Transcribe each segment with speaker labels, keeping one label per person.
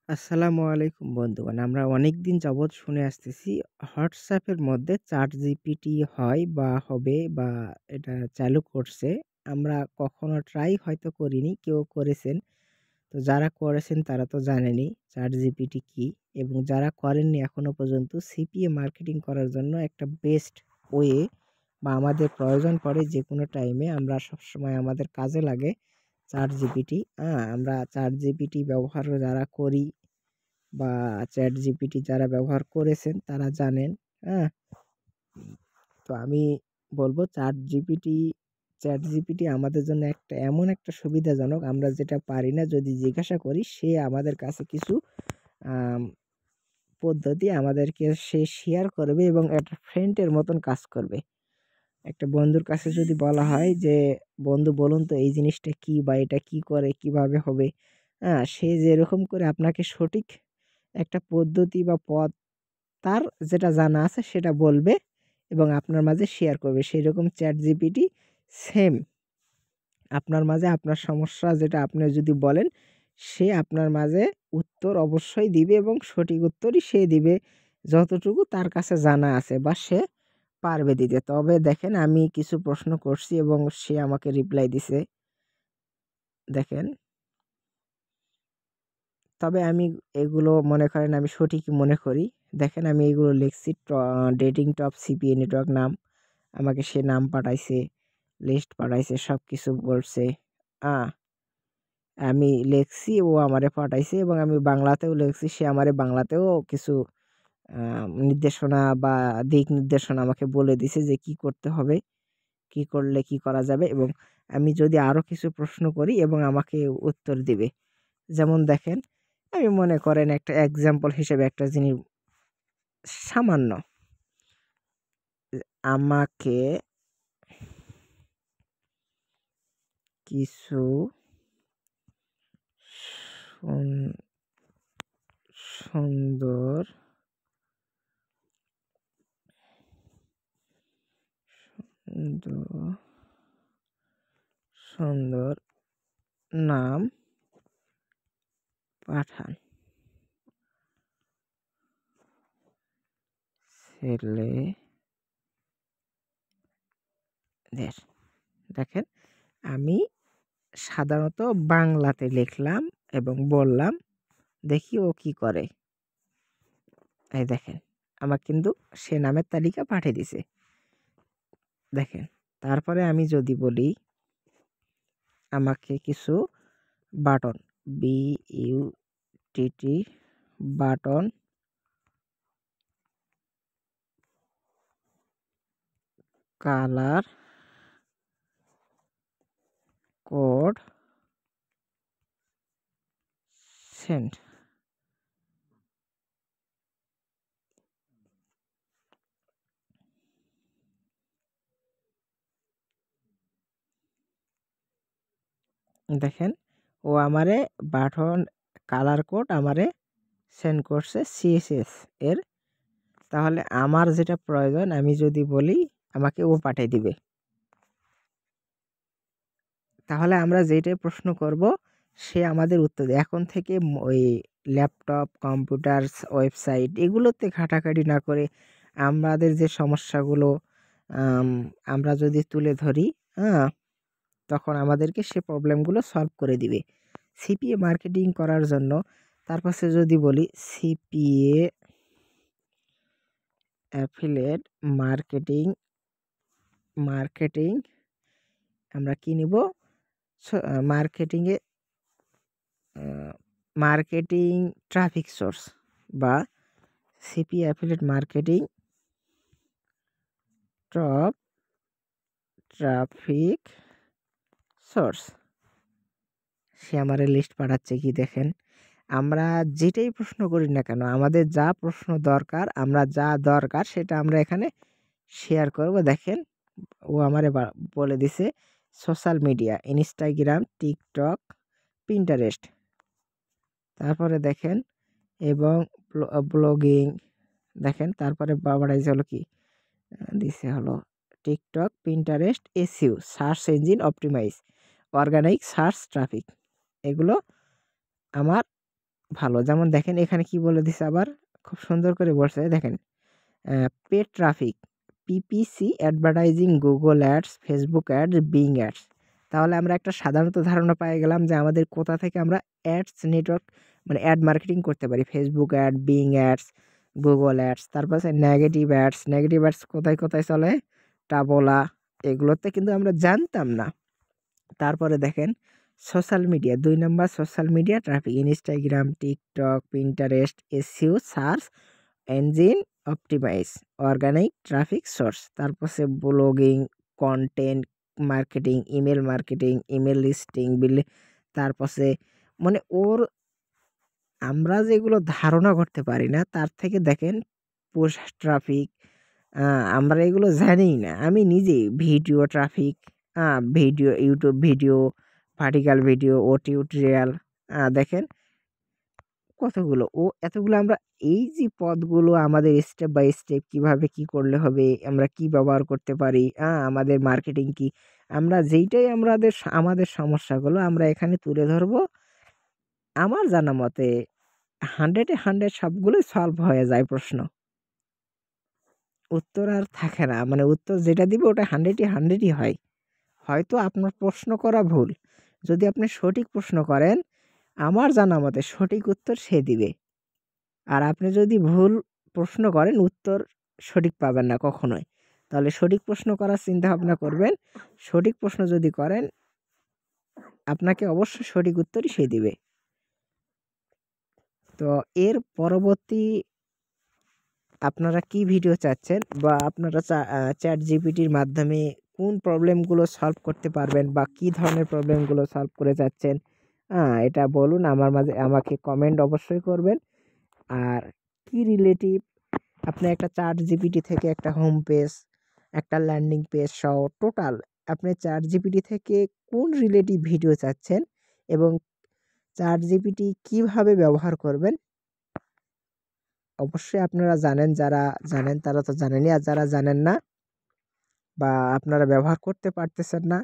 Speaker 1: আসসালামু আলাইকুম বন্ধুগণ। আমরা অনেকদিন যাবৎ শুনে আসতেছি WhatsApp এর মধ্যে ChatGPT হয় বা হবে বা এটা চালু করছে। আমরা কখনো ট্রাই হয়তো করিনি, কেউ করেছেন। তো যারা করেছেন তারা তো জানেনই ChatGPT কি, এবং যারা করেননি এখনো পর্যন্ত সিপিএ মার্কেটিং করার জন্য একটা বেস্ট ওয়ে বা আমাদের প্রয়োজন পড়ে যেকোনো টাইমে, আমরা সবসময় আমাদের কাজে লাগে ChatGPT। আমরা ChatGPT ব্যবহার যারা করি বা ChatGPT যারা ব্যবহার করেছেন তারা জানেন। হ্যাঁ? তো আমি বলব ChatGPT আমাদের জন্য একটা এমন একটা সুবিধাজনক, আমরা যেটা পারি না যদি জিজ্ঞাসা করি সে আমাদের কাছে কিছু আম পদ্ধতি আমাদেরকে সে শেয়ার করবে এবং একটা ফ্রেন্ডের মতন কাজ করবে। একটা বন্ধুর কাছে যদি বলা হয় যে, "বন্ধু বলুন তো এই জিনিসটা কি বা এটা কি করে, কিভাবে হবে?" সে যেরকম করে আপনাকে সঠিক একটা পদ্ধতি বা পথ তার যেটা জানা আছে সেটা বলবে এবং আপনার মাঝে শেয়ার করবে। সেইরকম ChatGPT সেম আপনার মাঝে আপনার সমস্যা যেটা আপনি যদি বলেন, সে আপনার মাঝে উত্তর অবশ্যই দিবে এবং সঠিক উত্তরই সে দিবে যতটুকু তার কাছে জানা আছে বা সে পারবে দিতে। তবে দেখেন, আমি কিছু প্রশ্ন করছি এবং সে আমাকে রিপ্লাই দিছে। দেখেন, তবে আমি এগুলো মনে করেন আমি সঠিকই মনে করি। দেখেন, আমি এগুলো লিখছি ডেটিং টপ সিপিএ নেটওয়ার্ক নাম। আমাকে সে নাম পাঠাইছে, লিস্ট পাঠাইছে, সবকিছু বলছে। আ আমি লেখছি, ও আমারে পাঠাইছে এবং আমি বাংলাতেও লেখছি। সে আমারে বাংলাতেও কিছু আ নির্দেশনা বা দিক নির্দেশনা আমাকে বলে দিছে যে কি করতে হবে, কি করলে কি করা যাবে, এবং আমি যদি আরো কিছু প্রশ্ন করি এবং আমাকে উত্তর দিবে। যেমন দেখেন, আমি মনে করেন একটা এক্সাম্পল হিসেবে একটা জিনিস সামান্য আমাকে কিছু সুন সুন্দর সুন্দর সুন্দর নাম পাঠান ছেলেদের। দেখেন, আমি সাধারণত বাংলাতে লিখলাম এবং বললাম, দেখি ও কি করে। এই দেখেন, আমার কিন্তু সে নামের তালিকা পাঠিয়ে দিছে। দেখেন, তারপরে আমি যদি বলি আমাকে কিছু button, BUTT button colour code send. দেখেন, ও আমারে বাটন কালার কোড আমারে সেন্ড করছে CSS এর। তাহলে আমার যেটা প্রয়োজন আমি যদি বলি আমাকে ও পাঠিয়ে দিবে। তাহলে আমরা যেটাই প্রশ্ন করব সে আমাদের উত্তর দেয়। এখন থেকে ওই ল্যাপটপ, কম্পিউটার, ওয়েবসাইট এগুলোতে ঘাটাঘাটি না করে আমাদের যে সমস্যাগুলো আম আমরা যদি তুলে ধরি, হ্যাঁ? তখন আমাদেরকে সে প্রবলেমগুলো সলভ করে দিবে। সিপিএ মার্কেটিং করার জন্য তার পাশে যদি বলি সিপিএ অ্যাফিলিয়েট মার্কেটিং আমরা কি নিব? মার্কেটিংয়ে মার্কেটিং ট্রাফিক সোর্স বা CP affiliate marketing top traffic source. সে আমারে লিস্ট পাঠাচ্ছে কি দেখেন, আমরা যেটাই প্রশ্ন করি না কেন আমাদের যা প্রশ্ন দরকার, আমরা যা দরকার সেটা আমরা এখানে শেয়ার করব। দেখেন, ও আমারে বলে দিছে social media, Instagram, TikTok, Pinterest. তারপরে দেখেন, এবং ব্লগিং। দেখেন, তারপরে বাবাটাইছে হলো কি দিছে হলো TikTok, Pinterest, SEO, search engine optimize, organic search traffic. এগুলো আমার ভালো। যেমন দেখেন এখানে কি বলে দিছে আবার খুব সুন্দর করে বলছে দেখেন paid traffic, PPC advertising, Google ads, Facebook ads, Bing ads. তাহলে আমরা একটা সাধারণত ধারণা পেয়ে গেলাম যে আমাদের কোথা থেকে আমরা অ্যাডস নেটওয়ার্ক মানে অ্যাড মার্কেটিং করতে পারি। Facebook ad, being ads, Google ads. তারপর আছে নেগেটিভ অ্যাডস। নেগেটিভ অ্যাডস কোথায়, কোথায় চলে? টাবোলা এগুলোতে কিন্তু আমরা জানতাম না। তারপরে দেখেন social media ২ number social media traffic, Instagram, TikTok, Pinterest, SEO, search engine optimize, organic traffic source. তারপর হচ্ছে blogging, content marketing, email marketing, email listing, তারপর হচ্ছে মানে আমরা যেগুলো ধারণা করতে পারি না তার থেকে দেখেন পোস্ট ট্রাফিক আমরা এগুলো জানিই না। আমি নিজেই video traffic, video YouTube video, vertical video ও টিউটোরিয়াল দেখেন কতগুলো এতগুলো আমরা এই যে পদগুলো আমাদের স্টেপ বাই স্টেপ কিভাবে কি করলে হবে, আমরা কি ব্যবহার করতে পারি, আমাদের মার্কেটিং কি, আমরা যেইটাই আমাদের সমস্যাগুলো আমরা এখানে তুলে ধরবো। আমার জানা মতে 100 এ 100 সবগুলোই সলভ হয়ে যায় প্রশ্ন। উত্তর আর থাকে না। মানে উত্তর যেটা দিবে ওটা 100 এ 100ই হয়। হয়তো আপনার প্রশ্ন করা ভুল। যদি আপনি সঠিক প্রশ্ন করেন, আমার জানা মতে সঠিক উত্তর সে দিবে। আর আপনি যদি ভুল প্রশ্ন করেন, উত্তর সঠিক পাবেন না কখনোই। তাহলে সঠিক প্রশ্ন করার চিন্তাভাবনা করবেন। সঠিক প্রশ্ন যদি করেন, আপনাকে অবশ্যই সঠিক উত্তরই সে দিবে। তো এর পরবর্তী আপনারা কি ভিডিও চাচ্ছেন বা আপনারা ChatGPTর মাধ্যমে কোন প্রবলেমগুলো সলভ করতে পারবেন বা কি ধরনের প্রবলেমগুলো সলভ করে যাচ্ছেন, এটা বলুন আমাকে কমেন্ট অবশ্যই করবেন। আর কি রিলেটিভ আপনি একটা ChatGPT থেকে একটা হোম পেজ, একটা ল্যান্ডিং পেজ সহ টোটাল আপনি ChatGPT থেকে কোন রিলেটিভ ভিডিও চাচ্ছেন এবং ChatGPT কিভাবে ব্যবহার করবেন অবশ্যই আপনারা জানেন। যারা জানেন তারা তো জানেনই, আর যারা জানেন না বা আপনারা ব্যবহার করতে পারতেছেন না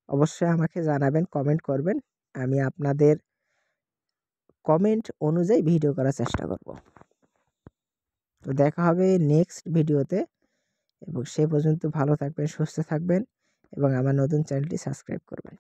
Speaker 1: অবশ্যই আমাকে জানাবেন, কমেন্ট করবেন। আমি আপনাদের কমেন্ট অনুযায়ী ভিডিও করার চেষ্টা করব। তো দেখা হবে নেক্সট ভিডিওতে এবং সে পর্যন্ত ভালো থাকবেন, সুস্থ থাকবেন এবং আমার নতুন চ্যানেলটি সাবস্ক্রাইব করবেন।